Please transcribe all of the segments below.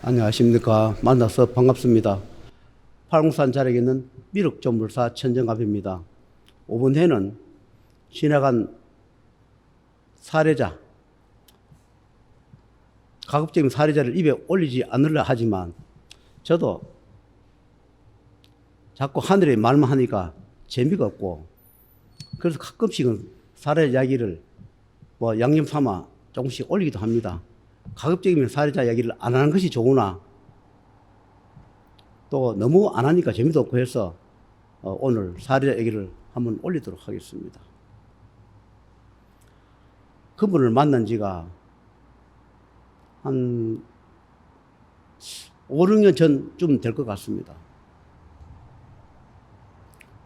안녕하십니까. 만나서 반갑습니다. 팔공산 자락에 있는 미륵조물사 천정갑입니다. 5번 회는 지나간 사례자, 가급적이면 사례자를 입에 올리지 않으려 하지만 저도 자꾸 하늘의 말만 하니까 재미가 없고, 그래서 가끔씩은 사례 이야기를 양념 삼아 조금씩 올리기도 합니다. 가급적이면 사례자 이야기를 안 하는 것이 좋으나 또 너무 안 하니까 재미도 없고 해서 오늘 사례자 얘기를 한번 올리도록 하겠습니다. 그분을 만난 지가 한 5, 6년 전쯤 될 것 같습니다.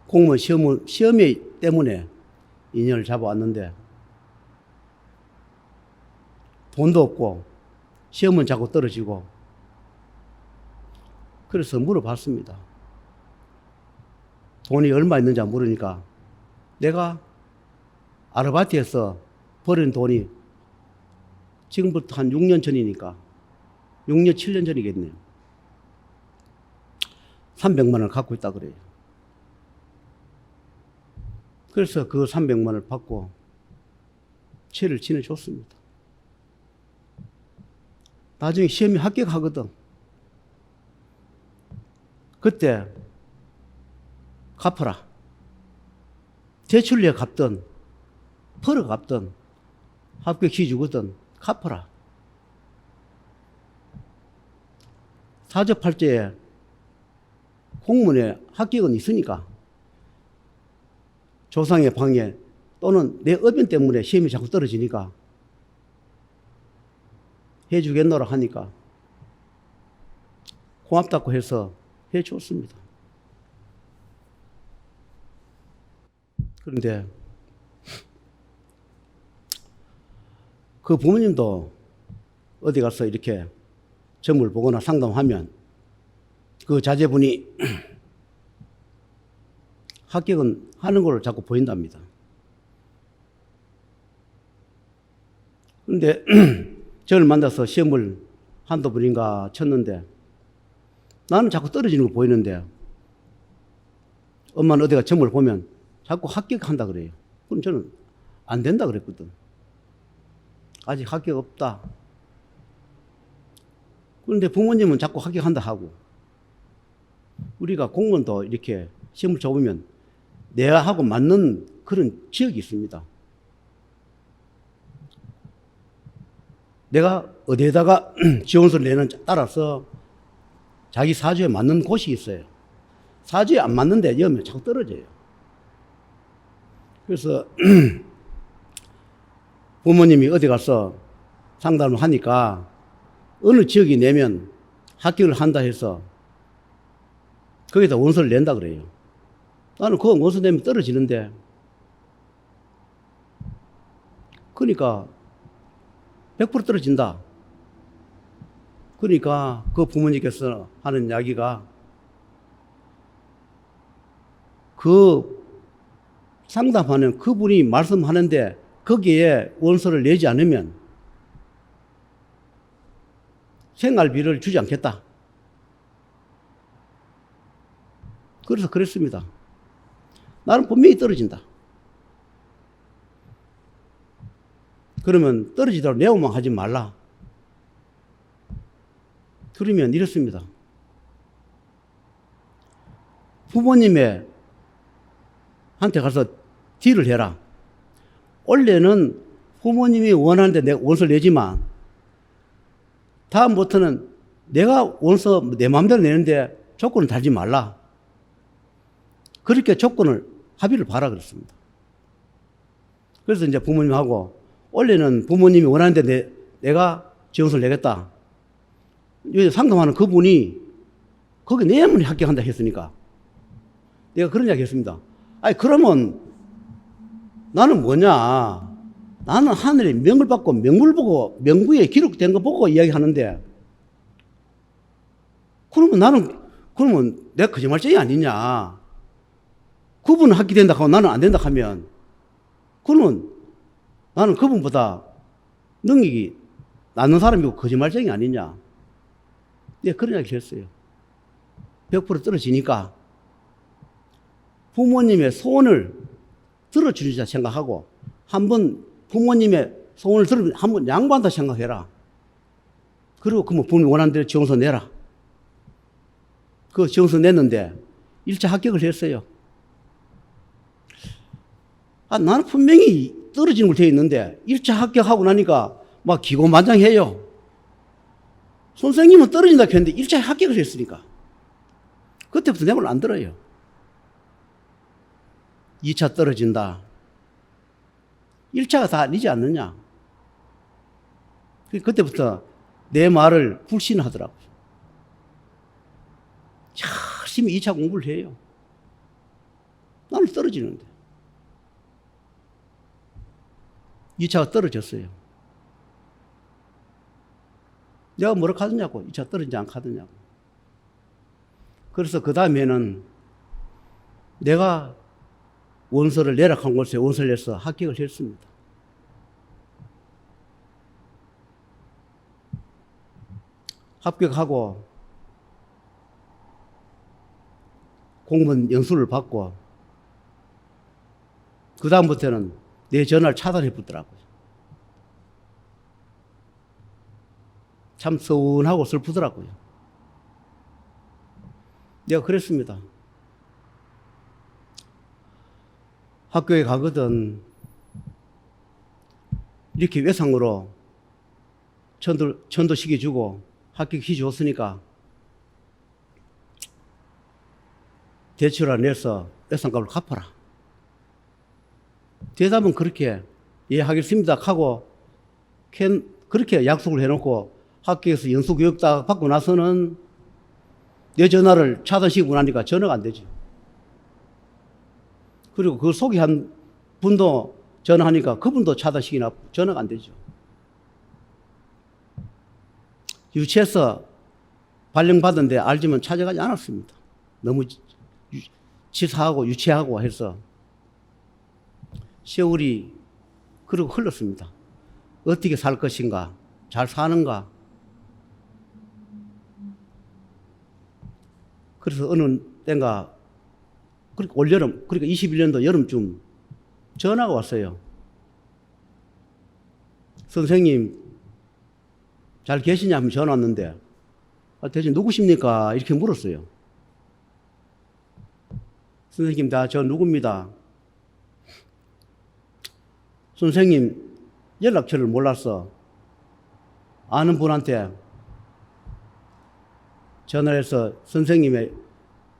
공무원 시험에 때문에 인연을 잡아왔는데 돈도 없고 시험은 자꾸 떨어지고, 그래서 물어봤습니다. 돈이 얼마 있는지 물으니까 내가 아르바이트에서 버린 돈이 지금부터 한 6년 전이니까 6년, 7년 전이겠네요. 300만 원을 갖고 있다 그래요. 그래서 그 300만 원을 받고 채를 지내줬습니다. 나중에 시험에 합격하거든. 그때 갚아라. 대출료 갚든 벌어 갚든 합격시 주거든 갚아라. 사접팔자에 공무원의 합격은 있으니까 조상의 방해 또는 내 업인 때문에 시험이 자꾸 떨어지니까 해주겠노라 하니까 고맙다고 해서 해줬습니다. 그런데 그 부모님도 어디 가서 이렇게 점을 보거나 상담하면 그 자제분이 합격은 하는 걸 자꾸 보인답니다. 그런데 저를 만나서 시험을 한두 번인가 쳤는데 나는 자꾸 떨어지는 거 보이는데 엄마는 어디가 점을 보면 자꾸 합격한다 그래요. 그럼 저는 안 된다 그랬거든. 아직 합격 없다. 그런데 부모님은 자꾸 합격한다 하고, 우리가 공무원도 이렇게 시험을 쳐보면 내하고 맞는 그런 지역이 있습니다. 내가 어디에다가 지원서를 내는 따라서 자기 사주에 맞는 곳이 있어요. 사주에 안 맞는데 여면 자꾸 떨어져요. 그래서 부모님이 어디 가서 상담을 하니까 어느 지역이 내면 합격을 한다 해서 거기다 원서를 낸다 그래요. 나는 그 원서 내면 떨어지는데, 그러니까 100% 떨어진다. 그러니까 그 부모님께서 하는 이야기가 그 상담하는 그분이 말씀하는데 거기에 원서를 내지 않으면 생활비를 주지 않겠다. 그래서 그랬습니다. 나는 분명히 떨어진다. 그러면 떨어지도록 내오만 하지 말라. 그러면 이렇습니다. 부모님의 한테 가서 딜을 해라. 원래는 부모님이 원하는데 내가 원서를 내지만 다음부터는 내가 원서 내 마음대로 내는데 조건을 달지 말라. 그렇게 조건을 합의를 봐라 그랬습니다. 그래서 이제 부모님하고 원래는 부모님이 원하는데 내가 지원서를 내겠다. 상담하는 그분이 거기 내면 합격한다 했으니까 내가 그런 이야기 했습니다. 아니 그러면 나는 뭐냐, 나는 하늘의 명을 받고 명물 보고 명부에 기록된 거 보고 이야기하는데, 그러면 내가 거짓말쟁이 아니냐. 그분은 합격된다 하고 나는 안 된다 하면 그러면 나는 그분보다 능력이 낮은 사람이고 거짓말쟁이 아니냐. 네, 그런 이야기를 했어요. 100% 떨어지니까 부모님의 소원을 들어주자 생각하고 한번 부모님의 소원을 들으면 한번 양보한다 생각해라. 그리고 그러면 부모님 원하는 대로 지원서 내라. 그 지원서 냈는데 1차 합격을 했어요. 나는 분명히 떨어지는 걸 되어 있는데 1차 합격하고 나니까 막 기고만장해요. 선생님은 떨어진다 했는데 1차에 합격을 했으니까 그때부터 내 말 안 들어요. 2차 떨어진다. 1차가 다 아니지 않느냐. 그때부터 내 말을 불신하더라고요. 열심히 2차 공부를 해요. 나는 떨어지는데. 2차가 떨어졌어요. 내가 뭐라 하더냐고. 2차 떨어지지 않고 하더냐고. 그래서 그 다음에는 내가 원서를 내락한 곳에 원서를 내서 합격을 했습니다. 합격하고 공무원 연수를 받고 그 다음부터는 내 전화를 차단해 붙더라고요. 참 서운하고 슬프더라고요. 내가 그랬습니다. 학교에 가거든 이렇게 외상으로 전도시켜주고 합격해 줬으니까 대출을 내서 외상값을 갚아라. 대답은 그렇게 예 하겠습니다 하고 그렇게 약속을 해놓고 학교에서 연수교육 다 받고 나서는 내 전화를 차단시키고 나니까 전화가 안 되죠. 그리고 그 소개한 분도 전화하니까 그분도 차단시키나 전화가 안 되죠. 유치해서 발령받은데 알지만 찾아가지 않았습니다. 너무 치사하고 유치하고 해서 세월이 그러고 흘렀습니다. 어떻게 살 것인가? 잘 사는가? 그래서 어느 때인가 올여름, 그러니까 21년도 여름쯤 전화가 왔어요. 선생님 잘 계시냐 하면 전화 왔는데 대신 누구십니까? 이렇게 물었어요. 선생님 저 누굽니다. 선생님 연락처를 몰라서 아는 분한테 전화를 해서 선생님의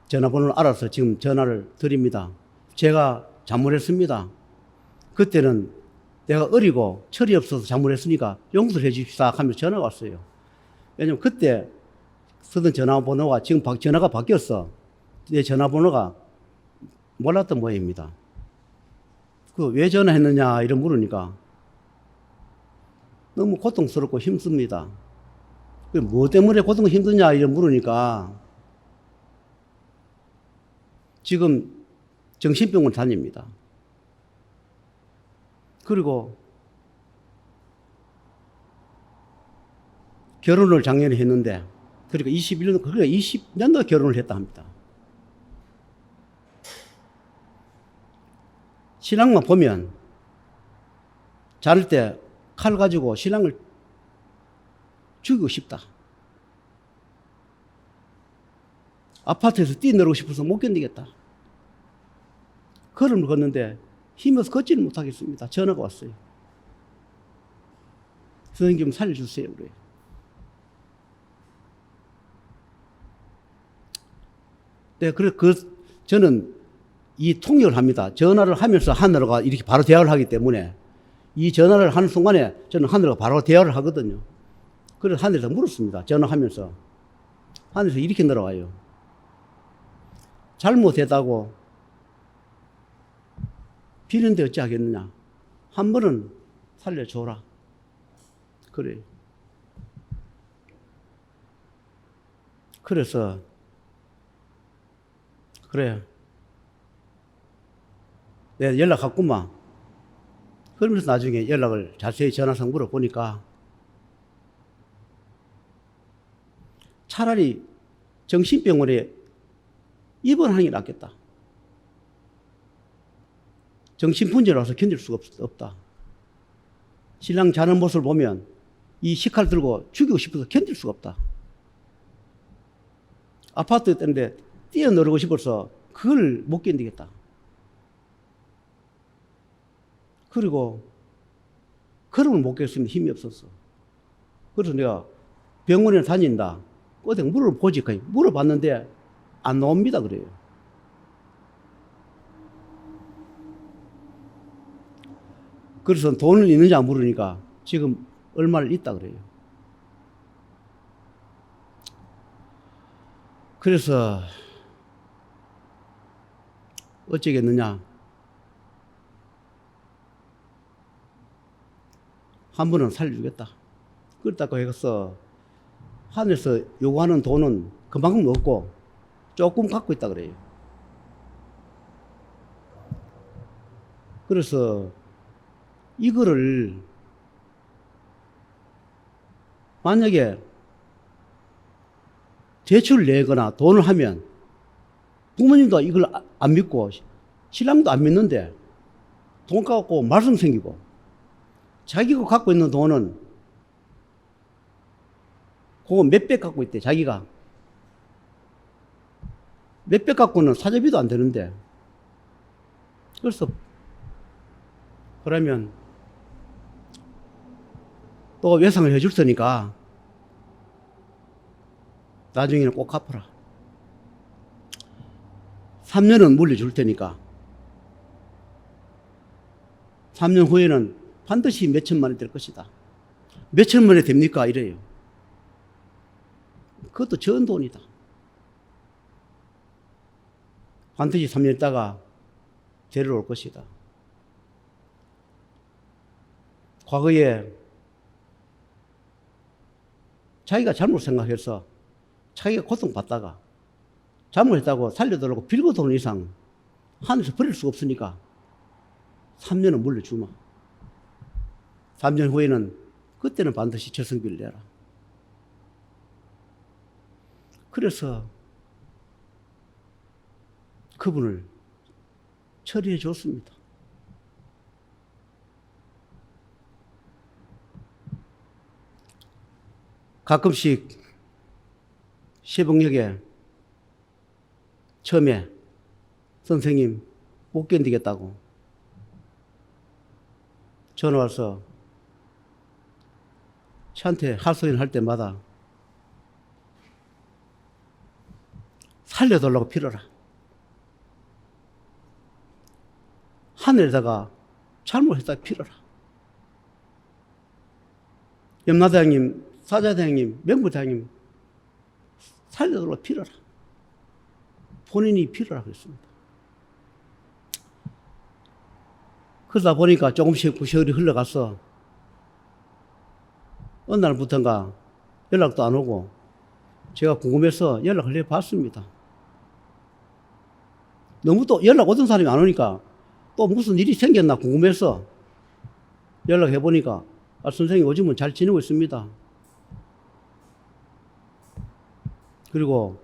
전화번호를 알아서 지금 전화를 드립니다. 제가 잘못했습니다. 그때는 내가 어리고 철이 없어서 잘못했으니까 용서를 해 주십사 하면서 전화가 왔어요. 왜냐면 그때 쓰던 전화번호가 지금 전화가 바뀌었어. 내 전화번호가 몰랐던 모양입니다. 왜 전화했느냐 이런 물으니까 너무 고통스럽고 힘듭니다. 뭐 때문에 고통 힘드냐 이런 물으니까 지금 정신병원 다닙니다. 그리고 결혼을 작년에 했는데 그러니까 20년도 결혼을 했다 합니다. 신랑만 보면 자를 때 칼 가지고 신랑을 죽이고 싶다. 아파트에서 뛰어내리고 싶어서 못 견디겠다. 걸음을 걷는데 힘어서 걷지는 못하겠습니다. 전화가 왔어요. 선생님 좀 살려주세요. 그래요. 네, 저는 이 통역을 합니다. 전화를 하면서 하늘과 이렇게 바로 대화를 하기 때문에 이 전화를 하는 순간에 저는 하늘과 바로 대화를 하거든요. 그래서 하늘에서 물었습니다. 전화하면서. 하늘에서 이렇게 날아와요. 잘못했다고 비는데 어찌 하겠느냐. 한 번은 살려줘라. 그래요. 그래서 그래. 내가 연락했구만. 그러면서 나중에 연락을 자세히 전화상 물어보니까 차라리 정신병원에 입원하는 게 낫겠다. 정신분열 와서 견딜 수가 없다. 신랑 자는 모습을 보면 이 식칼 들고 죽이고 싶어서 견딜 수가 없다. 아파트 때인데 뛰어내리고 싶어서 그걸 못 견디겠다. 그리고 걸음을 못 겠으면 힘이 없었어. 그래서 내가 병원에 다닌다. 어디 물어보지. 물어봤는데 안 나옵니다. 그래요. 그래서 돈을 있는지 안 물으니까 지금 얼마를 있다 그래요. 그래서 어쩌겠느냐. 한 번은 살려주겠다. 그렇다고 해서 하늘에서 요구하는 돈은 그만큼 없고 조금 갖고 있다 그래요. 그래서 이거를 만약에 대출을 내거나 돈을 하면 부모님도 이걸 안 믿고 신랑도 안 믿는데 돈 갖고 말썽 생기고 자기가 갖고 있는 돈은 그거 몇백 갖고 있대. 자기가 몇백 갖고는 사재비도 안 되는데 그래서 그러면 또 외상을 해줄 테니까 나중에는 꼭 갚아라. 3년은 물려줄 테니까 3년 후에는 반드시 몇 천만 원이 될 것이다. 몇 천만 원이 됩니까? 이래요. 그것도 전 돈이다. 반드시 3년 있다가 데려올 것이다. 과거에 자기가 잘못 생각해서 자기가 고통받다가 잘못했다고 살려달라고 빌고 돈 이상 하늘에서 버릴 수가 없으니까 3년은 물려주마. 3년 후에는 그때는 반드시 재성비를 내라. 그래서 그분을 처리해 줬습니다. 가끔씩 새벽녘에 처음에 선생님 못 견디겠다고 전화 와서 저한테 하소연 할 때마다 살려달라고 빌어라. 하늘에다가 잘못했다 빌어라. 염라대왕님, 사자대왕님, 명부대왕님 살려달라고 빌어라. 본인이 빌어라 그랬습니다. 그러다 보니까 조금씩 세월이 흘러가서 어느 날부터인가 연락도 안 오고 제가 궁금해서 연락을 해봤습니다. 너무 또 연락 오던 사람이 안 오니까 또 무슨 일이 생겼나 궁금해서 연락해보니까 선생님 요즘은 잘 지내고 있습니다. 그리고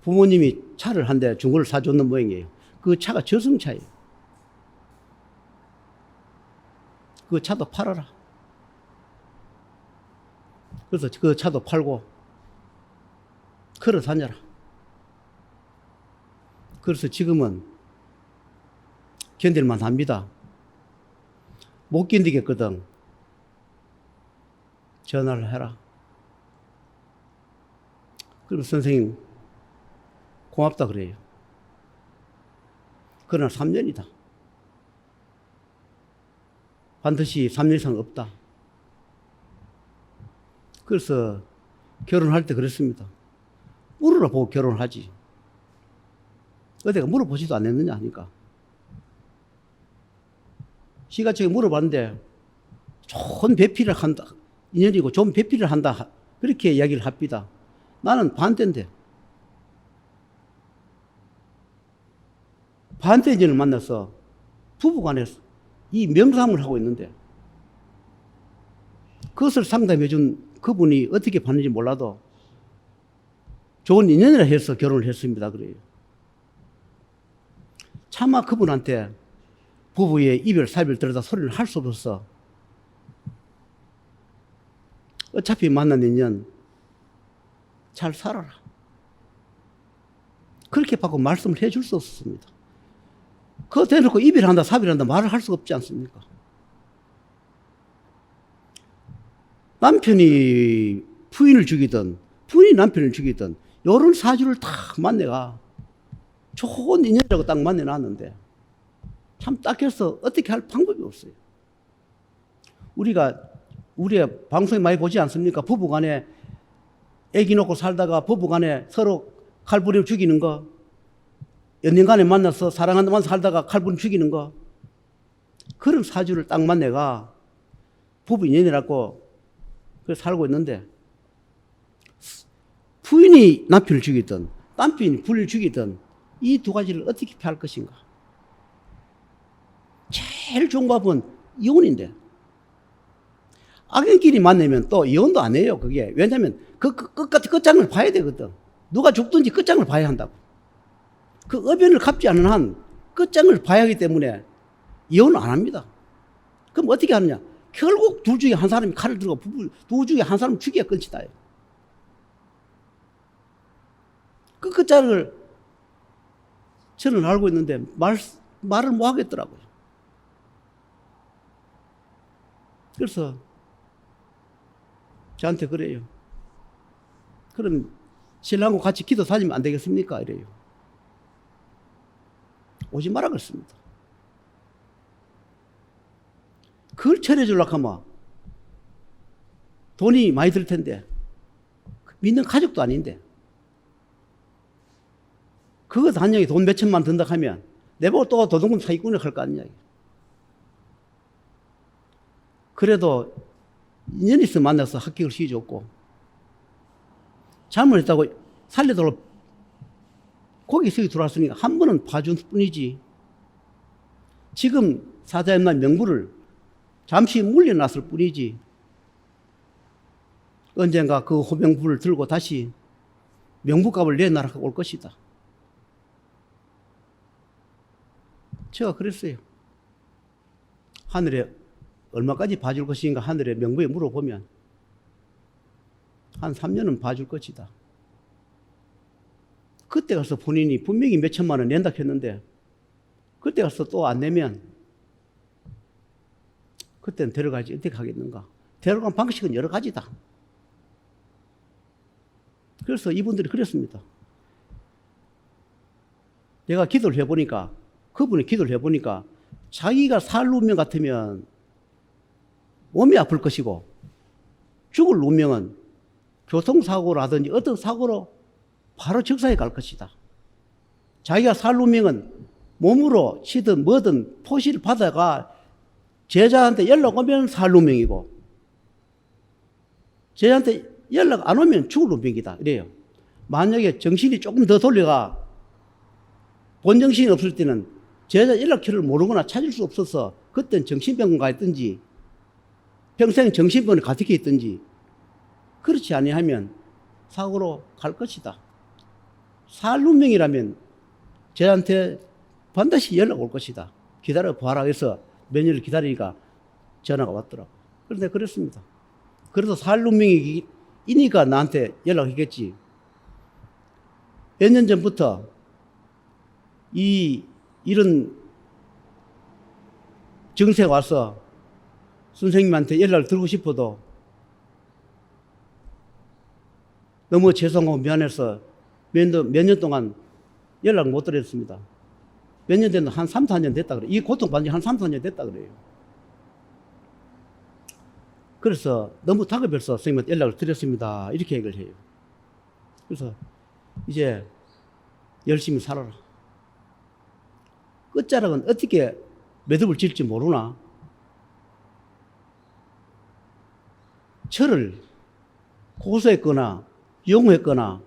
부모님이 차를 한 대 중고를 사줬는 모양이에요. 그 차가 저승차예요. 그 차도 팔아라. 그래서 그 차도 팔고 걸어 다녀라. 그래서 지금은 견딜만 합니다. 못 견디겠거든. 전화를 해라. 그럼 선생님 고맙다 그래요. 그러나 3년이다. 반드시 3년 이상 없다. 그래서 결혼할 때 그랬습니다. 물어라 보고 결혼을 하지. 어디가 물어보지도 않았느냐 하니까. 시가청에 물어봤는데 좋은 배필을 한다. 인연이고 좋은 배필을 한다. 그렇게 이야기를 합니다. 나는 반대인데. 반대인을 만나서 부부간에서 이 명상을 하고 있는데 그것을 상담해 준 그분이 어떻게 봤는지 몰라도 좋은 인연이라 해서 결혼을 했습니다. 그래요. 차마 그분한테 부부의 이별 사별 들여다 소리를 할 수 없어서 어차피 만난 인연 잘 살아라. 그렇게 받고 말씀을 해줄 수 없었습니다. 그거 대놓고 이별한다 사별한다 말을 할 수 없지 않습니까? 남편이 부인을 죽이든 부인이 남편을 죽이든 이런 사주를 딱 만내가 좋은 인연이라고 딱 만내놨는데 참 딱해서 어떻게 할 방법이 없어요. 우리의 방송에 많이 보지 않습니까? 부부간에 애기 놓고 살다가 부부간에 서로 칼 부리며 죽이는 거, 연인간에 만나서 사랑한다만 살다가 칼 부리며 죽이는 거, 그런 사주를 딱 만내가 부부 인연이라고 그래서 살고 있는데 부인이 남편을 죽이든 남편이 부인을 죽이든 이 두 가지를 어떻게 피할 것인가? 제일 좋은 방법은 이혼인데 악연끼리 만나면 또 이혼도 안 해요. 그게 왜냐하면 끝장을 봐야 되거든. 누가 죽든지 끝장을 봐야 한다고. 그 의변을 갚지 않는 한 끝장을 봐야 하기 때문에 이혼을 안 합니다. 그럼 어떻게 하느냐? 결국 둘 중에 한 사람이 칼을 들고 둘 중에 한 사람을 죽여야 끝이다. 그 끝장을 저는 알고 있는데 말을 못 하겠더라고요. 그래서 저한테 그래요. 그럼 신랑과 같이 기도 다니면 안 되겠습니까? 이래요. 오지 마라 그랬습니다. 그걸 처리해주려고 하면 돈이 많이 들 텐데 믿는 가족도 아닌데 그거 단연히 돈 몇천만 든다 하면 내보고 또 도둑놈 사기꾼을 할 거 아니냐. 그래도 인연이 있어 만나서 합격을 시켜줬고 잘못했다고 살려달라고 거기 속에 들어왔으니까 한 번은 봐준 뿐이지. 지금 사자임날 명부를 잠시 물려놨을 뿐이지 언젠가 그 호명부를 들고 다시 명부값을 내놔라 올 것이다. 제가 그랬어요. 하늘에 얼마까지 봐줄 것인가 하늘의 명부에 물어보면 한 3년은 봐줄 것이다. 그때 가서 본인이 분명히 몇 천만 원 낸다 했는데 그때 가서 또 안 내면 그때는 데려가지 어떻게 하겠는가. 데려간 방식은 여러 가지다. 그래서 이분들이 그랬습니다. 내가 기도를 해보니까 그분이 기도를 해보니까 자기가 살 운명 같으면 몸이 아플 것이고 죽을 운명은 교통사고라든지 어떤 사고로 바로 즉사에 갈 것이다. 자기가 살 운명은 몸으로 치든 뭐든 포시를 받아가 제자한테 연락 오면 살 운명이고 제자한테 연락 안 오면 죽을 운명이다. 이래요. 만약에 정신이 조금 더 돌려가 본정신이 없을 때는 제자 연락처를 모르거나 찾을 수 없어서 그땐 정신병원 가 있든지 평생 정신병원에 가득해 있든지 그렇지 아니하면 사고로 갈 것이다. 살 운명이라면 제한테 반드시 연락 올 것이다. 기다려 봐라 해서 몇 년을 기다리니까 전화가 왔더라고. 그런데 그랬습니다. 그래서 살 운명이니까 나한테 연락했겠지. 몇 년 전부터 이런 증세가 와서 선생님한테 연락을 드리고 싶어도 너무 죄송하고 미안해서 몇 년 동안 연락을 못 드렸습니다. 몇 년 됐나? 한 3, 4년 됐다 그래요. 이 고통받은 지 한 3, 4년 됐다 그래요. 그래서 너무 다급해서 선생님한테 연락을 드렸습니다. 이렇게 얘기를 해요. 그래서 이제 열심히 살아라. 끝자락은 어떻게 매듭을 질지 모르나 저를 고소했거나 용했거나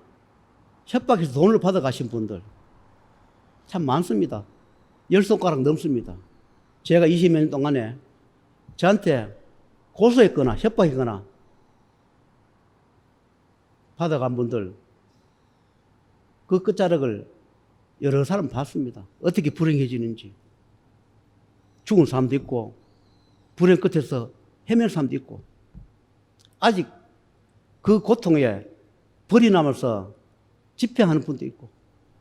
협박해서 돈을 받아가신 분들 참 많습니다. 10손가락 넘습니다. 제가 20몇 년 동안에 저한테 고소했거나 협박했거나 받아간 분들 그 끝자락을 여러 사람 봤습니다. 어떻게 불행해지는지. 죽은 사람도 있고 불행 끝에서 헤맨 사람도 있고 아직 그 고통에 벌이 남아서 집행하는 분도 있고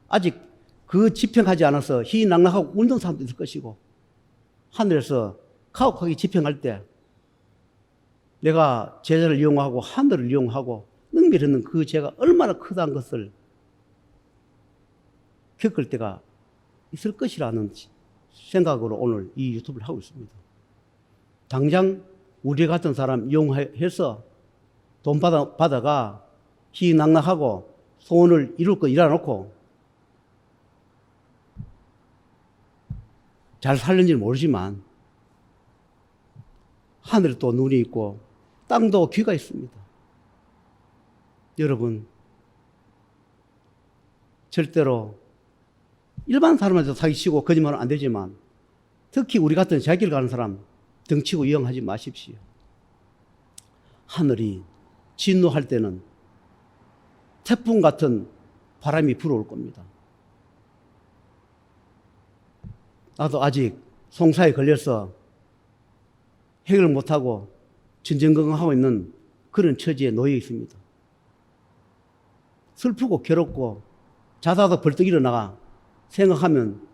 아직 그 집행하지 않아서 희낙낙하고 울던 사람도 있을 것이고 하늘에서 가혹하게 집행할 때 내가 제자를 이용하고 하늘을 이용하고 능멸했는 그 죄가 얼마나 크다는 것을 겪을 때가 있을 것이라는 생각으로 오늘 이 유튜브를 하고 있습니다. 당장 우리 같은 사람 이용해서 돈 받아가 희낙낙하고 소원을 이룰 거 일어놓고 잘 살는지 모르지만 하늘에 또 눈이 있고 땅도 귀가 있습니다. 여러분 절대로 일반 사람한테 사기치고 거짓말은 안 되지만 특히 우리 같은 자기를 가는 사람 등치고 이용하지 마십시오. 하늘이 진노할 때는 태풍 같은 바람이 불어올 겁니다. 나도 아직 송사에 걸려서 해결 못하고 전전긍긍하고 있는 그런 처지에 놓여 있습니다. 슬프고 괴롭고 자다가 벌떡 일어나가 생각하면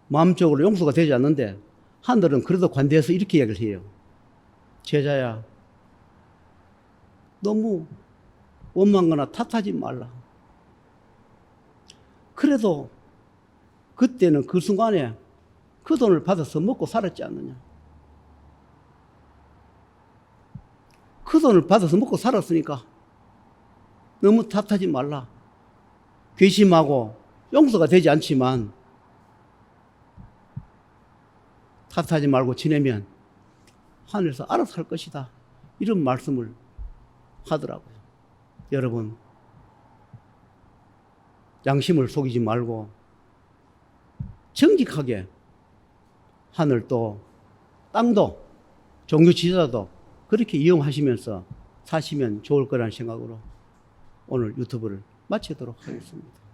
마음적으로 용서가 되지 않는데 하늘은 그래도 관대해서 이렇게 이야기를 해요. 제자야, 너무 원망거나 탓하지 말라. 그래도 그때는 그 순간에 그 돈을 받아서 먹고 살았지 않느냐. 그 돈을 받아서 먹고 살았으니까 너무 탓하지 말라. 괘씸하고 용서가 되지 않지만 탓하지 말고 지내면 하늘에서 알아서 할 것이다. 이런 말씀을 하더라고요. 여러분, 양심을 속이지 말고 정직하게 하늘도 땅도 종교 지도자도 그렇게 이용하시면서 사시면 좋을 거라는 생각으로 오늘 유튜브를 마치도록 하겠습니다.